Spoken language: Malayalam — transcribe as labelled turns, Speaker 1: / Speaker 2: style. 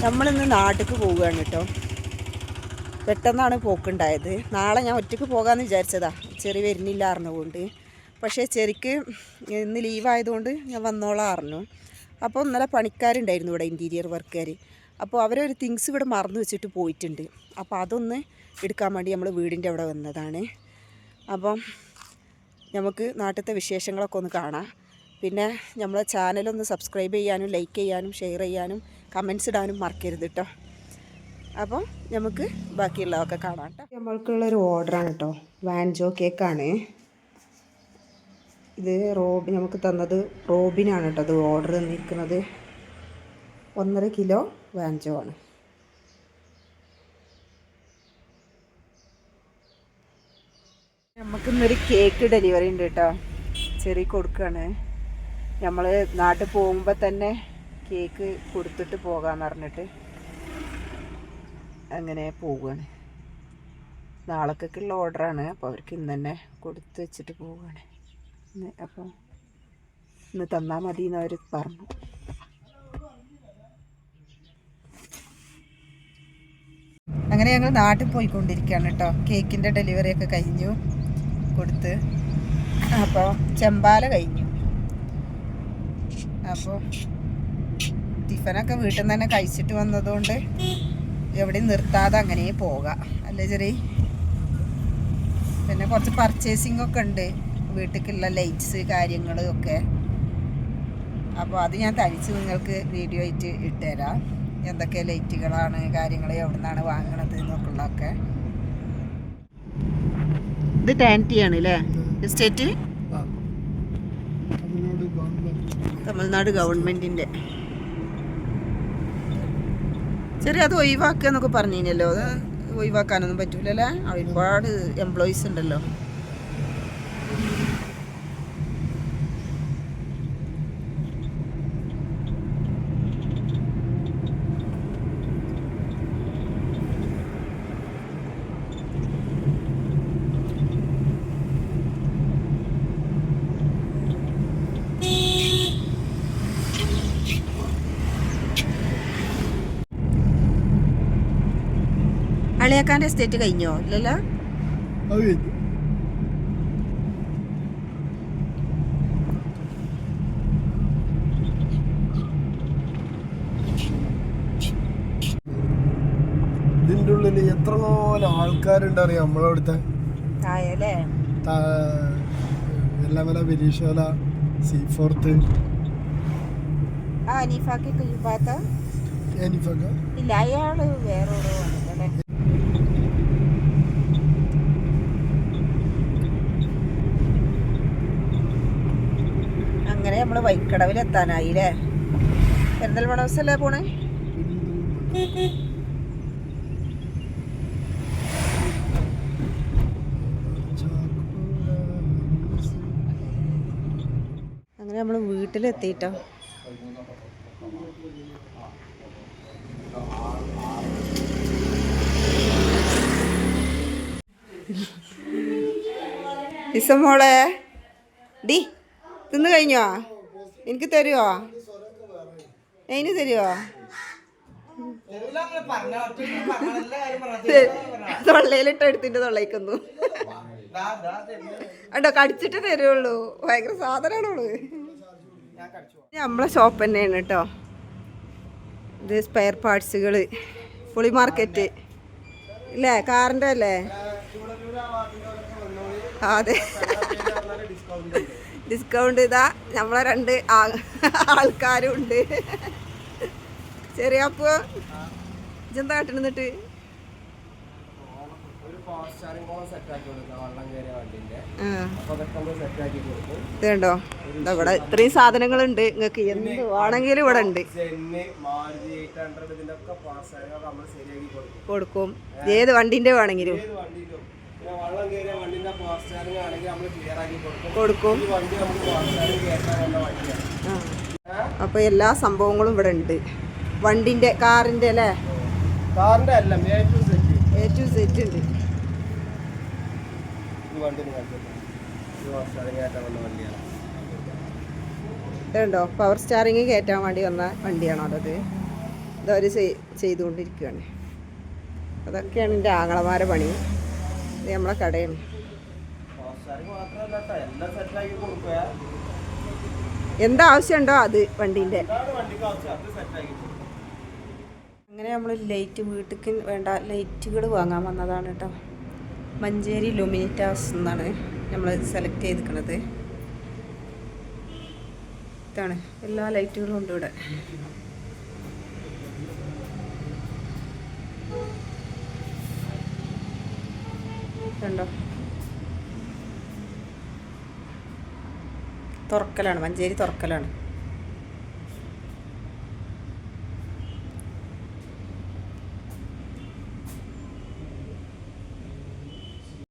Speaker 1: നമ്മളിന്ന് നാട്ടിലേക്ക് പോവുകയാണ് കേട്ടോ. പെട്ടെന്നാണ് പോക്കുണ്ടായത്. നാളെ ഞാൻ ഒറ്റയ്ക്ക് പോകാമെന്ന് വിചാരിച്ചതാ, ചെറി വരുന്നില്ല അറിഞ്ഞുകൊണ്ട്. പക്ഷേ ചെറിക്ക് ഇന്ന് ലീവായതുകൊണ്ട് ഞാൻ വന്നോളാം അറിഞ്ഞു. അപ്പോൾ ഇന്നലെ പണിക്കാരുണ്ടായിരുന്നു ഇവിടെ, ഇൻറ്റീരിയർ വർക്കുകാർ. അപ്പോൾ അവരൊരു തിങ്സ് ഇവിടെ മറന്നു വെച്ചിട്ട് പോയിട്ടുണ്ട്. അപ്പോൾ അതൊന്ന് എടുക്കാൻ വേണ്ടി നമ്മൾ വീടിൻ്റെ അവിടെ വന്നതാണ്. അപ്പം നമുക്ക് നാട്ടിലത്തെ വിശേഷങ്ങളൊക്കെ ഒന്ന് കാണാം. പിന്നെ നമ്മളെ ചാനലൊന്ന് സബ്സ്ക്രൈബ് ചെയ്യാനും ലൈക്ക് ചെയ്യാനും ഷെയർ ചെയ്യാനും കമൻറ്റ്സ് ഇടാനും മറക്കരുത് കേട്ടോ. അപ്പോൾ നമുക്ക് ബാക്കിയുള്ളതൊക്കെ കാണാം കേട്ടോ. നമ്മൾക്കുള്ളൊരു ഓർഡറാണ് കേട്ടോ, വാൻജോ കേക്കാണ് ഇത്. നമുക്ക് തന്നത് റോബിനാണ് കേട്ടോ അത് ഓർഡർ തന്നിരിക്കുന്നത്. 1.5 കിലോ വാൻജോ ആണ്. നമുക്കിന്നൊരു കേക്ക് ഡെലിവറി ഉണ്ട് കേട്ടോ, ചെറിയ കൊടുക്കുകയാണ്. നമ്മൾ നാട്ടിൽ പോകുമ്പോൾ തന്നെ കേക്ക് കൊടുത്തിട്ട് പോകാമെന്ന് പറഞ്ഞിട്ട് അങ്ങനെ പോവുകയാണ്. നാളേക്കുള്ള ഓർഡറാണ്. അപ്പോൾ അവർക്ക് ഇന്ന് തന്നെ കൊടുത്ത് വെച്ചിട്ട് പോവുകയാണ്. അപ്പോൾ ഇന്ന് തന്നാൽ മതി എന്ന് അവർ പറഞ്ഞു. അങ്ങനെ ഞങ്ങൾ നാട്ടിൽ പോയിക്കൊണ്ടിരിക്കുകയാണ് കേട്ടോ. കേക്കിൻ്റെ ഡെലിവറിയൊക്കെ കഴിഞ്ഞു കൊടുത്ത്. അപ്പോൾ ചെമ്പാല കഴിഞ്ഞു. അപ്പോൾ ടിഫനൊക്കെ വീട്ടിൽ നിന്ന് തന്നെ കഴിച്ചിട്ട് വന്നതുകൊണ്ട് എവിടെയും നിർത്താതെ അങ്ങനെ പോകാം അല്ലേ ചെറിയ. പിന്നെ കുറച്ച് പർച്ചേസിംഗ് ഒക്കെ ഉണ്ട്, വീട്ടിലേക്കുള്ള ലൈറ്റ്സ് കാര്യങ്ങൾ ഒക്കെ. അപ്പോൾ അത് ഞാൻ തനിച്ച് നിങ്ങൾക്ക് വീഡിയോ ആയിട്ട് ഇട്ടുതരാം. എന്തൊക്കെ ലൈറ്റുകളാണ് കാര്യങ്ങൾ എവിടെ നിന്നാണ് വാങ്ങണത് എന്നൊക്കെയുള്ളതൊക്കെ. ഇത് ടാൻറ്റിയാണ് അല്ലേ എസ്റ്റേറ്റ്? തമിഴ്നാട് ഗവൺമെൻറ്റിൻ്റെ. ചെറിയ അത് ഒഴിവാക്കുക എന്നൊക്കെ പറഞ്ഞില്ലല്ലോ, അത് ഒഴിവാക്കാനൊന്നും പറ്റൂലല്ലേ, ഒരുപാട് എംപ്ലോയീസ് ഉണ്ടല്ലോ. അളിയാക്കാൻ്റെ എസ്റ്റേറ്റ് കഴിഞ്ഞോ? ഇല്ലല്ലോ.
Speaker 2: ഇതിൻ്റെ ഉള്ളിൽ എത്ര ആൾക്കാരുണ്ടറിയാം നമ്മളവിടുത്തെ. വെള്ളമല, പെരീശോല, സീഫോർത്ത്.
Speaker 1: ഇല്ല, അയാള് വേറോടോ വന്നിട്ടല്ലേ. അങ്ങനെ നമ്മള് വൈക്കടവിലെത്താനായി അല്ലേ. പെരിന്തൽമണ്ണ ബസ്സല്ലേ പോണേ? അങ്ങനെ നമ്മള് വീട്ടിലെത്തിട്ടോ. മോളെ ഡി തിന്ന് കഴിഞ്ഞോ? എനിക്ക് തരുമോ? അതിന് തരുമോ? തൊള്ളയിലിട്ട് എടുത്തിട്ട് തൊള്ളയിക്കുന്നു കേട്ടോ, കടിച്ചിട്ട് തരുള്ളൂ. ഭയങ്കര സാധനമാണോള്. നമ്മളെ ഷോപ്പ് തന്നെയാണ് കേട്ടോ ഇത്. സ്പെയർ പാർട്സുകൾ, പുളി മാർക്കറ്റ് ഇല്ലേ, കാറിൻ്റെ അല്ലേ? അതെ, ഡിസ്കൗണ്ട്. ഇതാ നമ്മളെ 2 ആൾക്കാരും ഉണ്ട്. ചെറിയപ്പോ ഇതെന്താ കാട്ടുന്നിട്ട്? ഇതുണ്ടോ ഇവിടെ ഇത്രയും സാധനങ്ങളുണ്ട്. നിങ്ങൾക്ക് എന്ത് വേണമെങ്കിലും ഇവിടെ ഉണ്ട്, കൊടുക്കും. ഏത് വണ്ടിന്റെ വേണമെങ്കിലും കൊടുക്കും. അപ്പൊ എല്ലാ സംഭവങ്ങളും ഇവിടെ ഉണ്ട്. വണ്ടിന്റെ, കാറിന്റെ അല്ലേ?
Speaker 2: കാറിന്റെ അല്ല,
Speaker 1: A to Z ഉണ്ട്. ഇതുണ്ടോ, പവർ സ്റ്റാറിങ് കയറ്റാൻ വേണ്ടി വന്ന വണ്ടിയാണോ അതത്? ഇതവർ ചെയ്തുകൊണ്ടിരിക്കുകയാണ്. അതൊക്കെയാണ് എൻ്റെ ആങ്ങളമാരെ പണി. ഇത് നമ്മളെ കടയാണ്. എന്താവശ്യമുണ്ടോ അത് വണ്ടീൻ്റെ. അങ്ങനെ നമ്മൾ ലൈറ്റ് വീട്ടിലേക്ക് വേണ്ട ലൈറ്റുകൾ വാങ്ങാൻ വന്നതാണ് കേട്ടോ. മഞ്ചേരി ലുമിനിറ്റാസ് എന്നാണ് നമ്മൾ സെലക്ട് ചെയ്തിരിക്കുന്നത്. ഇതാണ് എല്ലാ ലൈറ്റുകളും ഉണ്ട് ഇവിടെ. കണ്ടോ, തുറക്കലാണ്, മഞ്ചേരി തുറക്കലാണ്.